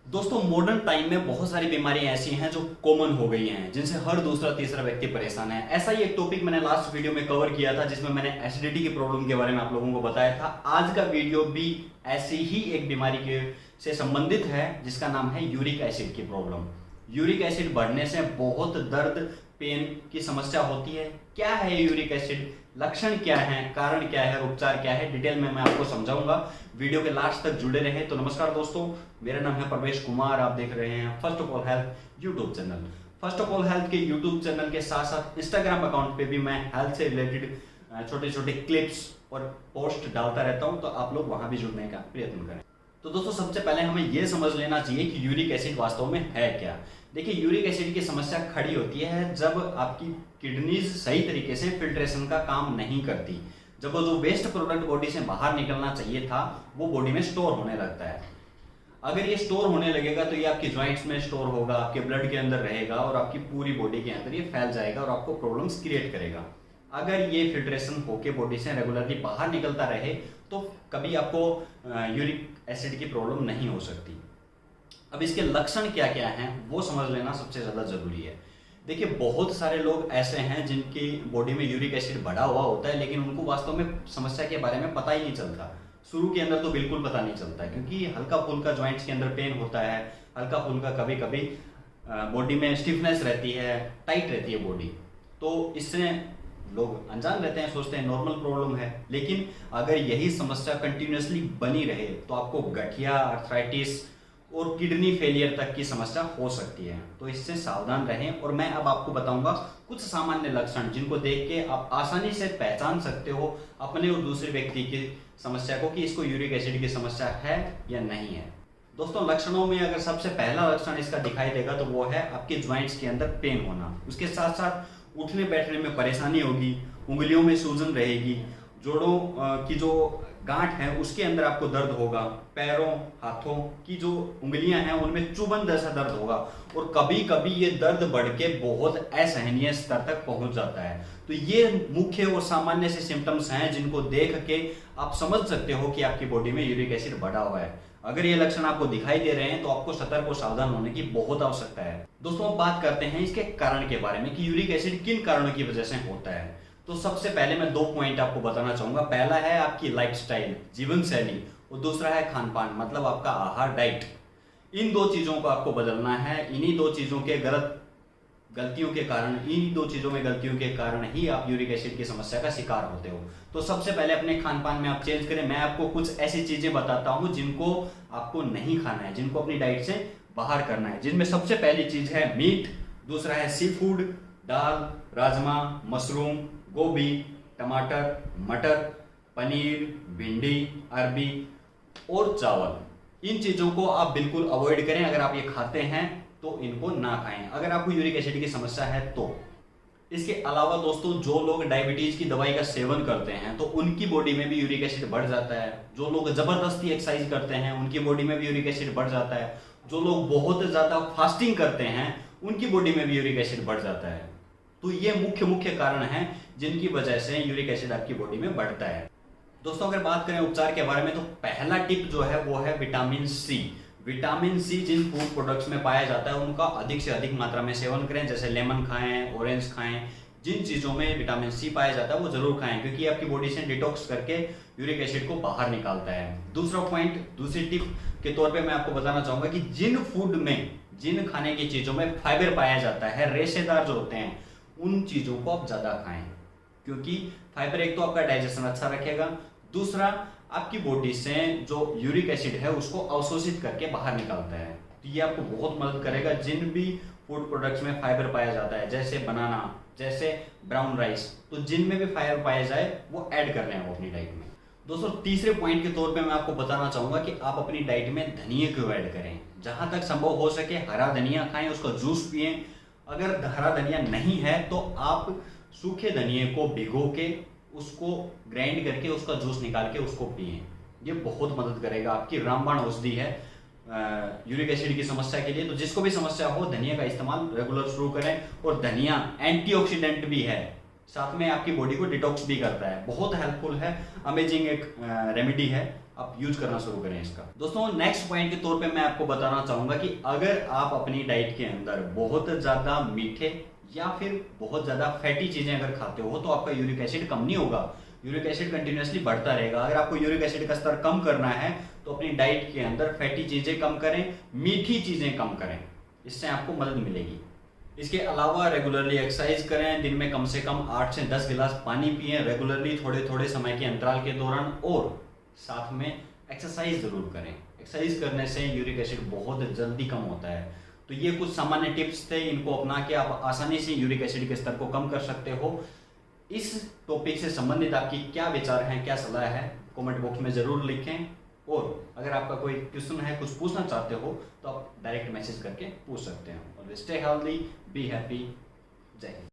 दोस्तों modern time में बहुत सारी बीमारियां ऐसी हैं जो कॉमन हो गई हैं, जिनसे हर दूसरा तीसरा व्यक्ति परेशान है। ऐसा ही एक टॉपिक मैंने लास्ट वीडियो में कवर किया था, जिसमें मैंने एसिडिटी की प्रॉब्लम के बारे में आप लोगों को बताया था। आज का वीडियो भी ऐसी ही एक बीमारी के से संबंधित है, जिसका नाम है यूरिक एसिड की प्रॉब्लम। यूरिक एसिड बढ़ने से बहुत दर्द, पेन की समस्या होती है। क्या है यूरिक एसिड, लक्षण क्या है, कारण क्या है, उपचार क्या है, डिटेल में मैं आपको समझाऊंगा। वीडियो के लास्ट तक जुड़े रहें। तो नमस्कार दोस्तों, मेरा नाम है प्रवेश कुमार। आप देख रहे हैं first of all health YouTube channel. First of all health के यूट्यूब चैनल के साथ साथ इंस्टाग्राम अकाउंट पे भी मैं हेल्थ से रिलेटेड छोटे छोटे क्लिप्स और पोस्ट डालता रहता हूं, तो आप लोग वहां भी जुड़ने का प्रयत्न करें। तो दोस्तों सबसे पहले हमें यह समझ लेना चाहिए कि यूरिक एसिड वास्तव में है क्या। देखिए, यूरिक एसिड की समस्या खड़ी होती है जब आपकी किडनीज सही तरीके से फिल्ट्रेशन का काम नहीं करती। जब वो जो वेस्ट प्रोडक्ट बॉडी से बाहर निकलना चाहिए था, वो बॉडी में स्टोर होने लगता है। अगर ये स्टोर होने लगेगा तो ये आपकी ज्वाइंट्स में स्टोर होगा, आपके ब्लड के अंदर रहेगा और आपकी पूरी बॉडी के अंदर ये फैल जाएगा और आपको प्रॉब्लम्स क्रिएट करेगा। अगर ये फिल्ट्रेशन होके बॉडी से रेगुलरली बाहर निकलता रहे तो कभी आपको यूरिक एसिड की प्रॉब्लम नहीं हो सकती। अब इसके लक्षण क्या क्या हैं वो समझ लेना सबसे ज़्यादा ज़रूरी है। देखिए, बहुत सारे लोग ऐसे हैं जिनकी बॉडी में यूरिक एसिड बढ़ा हुआ होता है, लेकिन उनको वास्तव में समस्या के बारे में पता ही नहीं चलता। शुरू के अंदर तो बिल्कुल पता नहीं चलता है, क्योंकि हल्का फुल्का ज्वाइंट्स के अंदर पेन होता है, हल्का फुल्का कभी कभी बॉडी में स्टिफनेस रहती है, टाइट रहती है बॉडी। तो इससे लोग अनजान रहते हैं, सोचते हैं नॉर्मल प्रॉब्लम है। लेकिन अगर यही समस्या कंटिन्यूसली बनी रहे तो आपको गठिया, अर्थराइटिस और किडनी फेलियर तक की समस्या हो सकती है। तो इससे सावधान रहें। और मैं अब आपको बताऊंगा कुछ सामान्य लक्षण, जिनको देख के आप आसानी से पहचान सकते हो अपने और दूसरे व्यक्ति की समस्या को, कि इसको यूरिक एसिड की समस्या है या नहीं है। दोस्तों, लक्षणों में अगर सबसे पहला लक्षण इसका दिखाई देगा तो वो है आपके ज्वाइंट्स के अंदर पेन होना। उसके साथ साथ उठने बैठने में परेशानी होगी, उंगलियों में सूजन रहेगी, जोड़ों की जो गांठ है उसके अंदर आपको दर्द होगा, पैरों हाथों की जो उंगलियां हैं उनमें चुभन जैसा दर्द होगा, और कभी कभी ये दर्द बढ़ के बहुत असहनीय स्तर तक पहुंच जाता है। तो ये मुख्य और सामान्य से सिम्टम्स हैं जिनको देख के आप समझ सकते हो कि आपकी बॉडी में यूरिक एसिड बढ़ा हुआ है। अगर ये लक्षण आपको दिखाई दे रहे हैं तो आपको सतर्क और सावधान होने की बहुत आवश्यकता है। दोस्तों, अब बात करते हैं इसके कारण के बारे में कि यूरिक एसिड किन कारणों की वजह से होता है। तो सबसे पहले मैं 2 पॉइंट आपको बताना चाहूंगा। पहला है आपकी लाइफस्टाइल, जीवन शैली, और दूसरा है खान पान, मतलब आपका आहार, डाइट। इन 2 चीजों को आपको बदलना है। इन्हीं 2 चीजों के गलतियों के कारण, इन 2 चीजों में गलतियों के कारण ही आप यूरिक एसिड की समस्या का शिकार होते हो। तो सबसे पहले अपने खान पान में आप चेंज करें। मैं आपको कुछ ऐसी चीजें बताता हूं जिनको आपको नहीं खाना है, जिनको अपनी डाइट से बाहर करना है। जिनमें सबसे पहली चीज है मीट, दूसरा है सी फूड, दाल, राजमा, मशरूम, गोभी, टमाटर, मटर, पनीर, भिंडी, अरबी और चावल। इन चीजों को आप बिल्कुल अवॉइड करें। अगर आप ये खाते हैं तो इनको ना खाएं, अगर आपको यूरिक एसिड की समस्या है तो। इसके अलावा दोस्तों, जो लोग डायबिटीज की दवाई का सेवन करते हैं तो उनकी बॉडी में भी यूरिक एसिड बढ़ जाता है। जो लोग जबरदस्ती एक्सरसाइज करते हैं उनकी बॉडी में भी यूरिक एसिड बढ़ जाता है। जो लोग बहुत ज्यादा फास्टिंग करते हैं उनकी बॉडी में भी यूरिक एसिड बढ़ जाता है। तो ये मुख्य कारण हैं जिनकी वजह से यूरिक एसिड आपकी बॉडी में बढ़ता है। दोस्तों, अगर बात करें उपचार के बारे में तो पहला टिप जो है वो है विटामिन सी। विटामिन सी जिन फूड प्रोडक्ट्स में पाया जाता है उनका अधिक से अधिक मात्रा में सेवन करें। जैसे लेमन खाएं, ऑरेंज खाएं। जिन चीज़ों में विटामिन सी पाया जाता है वो जरूर खाएं, क्योंकि आपकी बॉडी से डिटॉक्स करके यूरिक एसिड को बाहर निकालता है। दूसरा पॉइंट, दूसरी टिप के तौर पे मैं आपको बताना चाहूंगा कि जिन फूड में, जिन खाने की चीज़ों में फाइबर पाया जाता है, रेशेदार जो होते हैं, उन चीज़ों को आप ज़्यादा खाएं, क्योंकि फाइबर एक तो आपका डाइजेशन अच्छा रखेगा, दूसरा आपकी बॉडी से जो यूरिक एसिड है उसको अवशोषित करके बाहर निकालता है। तो ये आपको बहुत मदद करेगा। जिन भी फूड प्रोडक्ट्स में फाइबर पाया जाता है, जैसे बनाना, जैसे ब्राउन राइस, तो जिनमें भी फाइबर पाया जाए वो ऐड करने हैं वो अपनी डाइट में। दोस्तों, तीसरे पॉइंट के तौर पे मैं आपको बताना चाहूंगा कि आप अपनी डाइट में धनिया को ऐड करें। जहां तक संभव हो सके हरा धनिया खाएं, उसका जूस पिएं। अगर हरा धनिया नहीं है तो आप सूखे धनिए को भिगो के उसको ग्राइंड करके उसका जूस निकाल के उसको पिए। ये बहुत मदद करेगा। आपकी रामबाण औषधि है यूरिक एसिड की समस्या के लिए। तो जिसको भी समस्या हो, धनिया का इस्तेमाल रेगुलर शुरू करें। और धनिया एंटीऑक्सीडेंट भी है, साथ में आपकी बॉडी को डिटॉक्स भी करता है, बहुत हेल्पफुल है, अमेजिंग एक रेमेडी है। आप यूज करना शुरू करें इसका। दोस्तों नेक्स्ट पॉइंट के तौर पे मैं आपको बताना चाहूंगा कि अगर आप अपनी डाइट के अंदर बहुत ज्यादा मीठे या फिर बहुत ज्यादा फैटी चीजें अगर खाते हो तो आपका यूरिक एसिड कम नहीं होगा, यूरिक एसिड कंटिन्यूसली बढ़ता रहेगा। अगर आपको यूरिक एसिड का स्तर कम करना है तो अपनी डाइट के अंदर फैटी चीजें कम करें, मीठी चीजें कम करें, इससे आपको मदद मिलेगी। इसके अलावा रेगुलरली एक्सरसाइज करें, दिन में कम से कम 8 से 10 गिलास पानी पिएं रेगुलरली थोड़े थोड़े समय के अंतराल के दौरान, और साथ में एक्सरसाइज जरूर करें। एक्सरसाइज करने से यूरिक एसिड बहुत जल्दी कम होता है। तो ये कुछ सामान्य टिप्स थे, इनको अपना के आप आसानी से यूरिक एसिड के स्तर को कम कर सकते हो। इस टॉपिक से संबंधित आपकी क्या विचार हैं, क्या सलाह है, कमेंट बॉक्स में जरूर लिखें। और अगर आपका कोई क्वेश्चन है, कुछ पूछना चाहते हो तो आप डायरेक्ट मैसेज करके पूछ सकते हैं। और स्टे हेल्दी, बी हैप्पी। जय हिंद।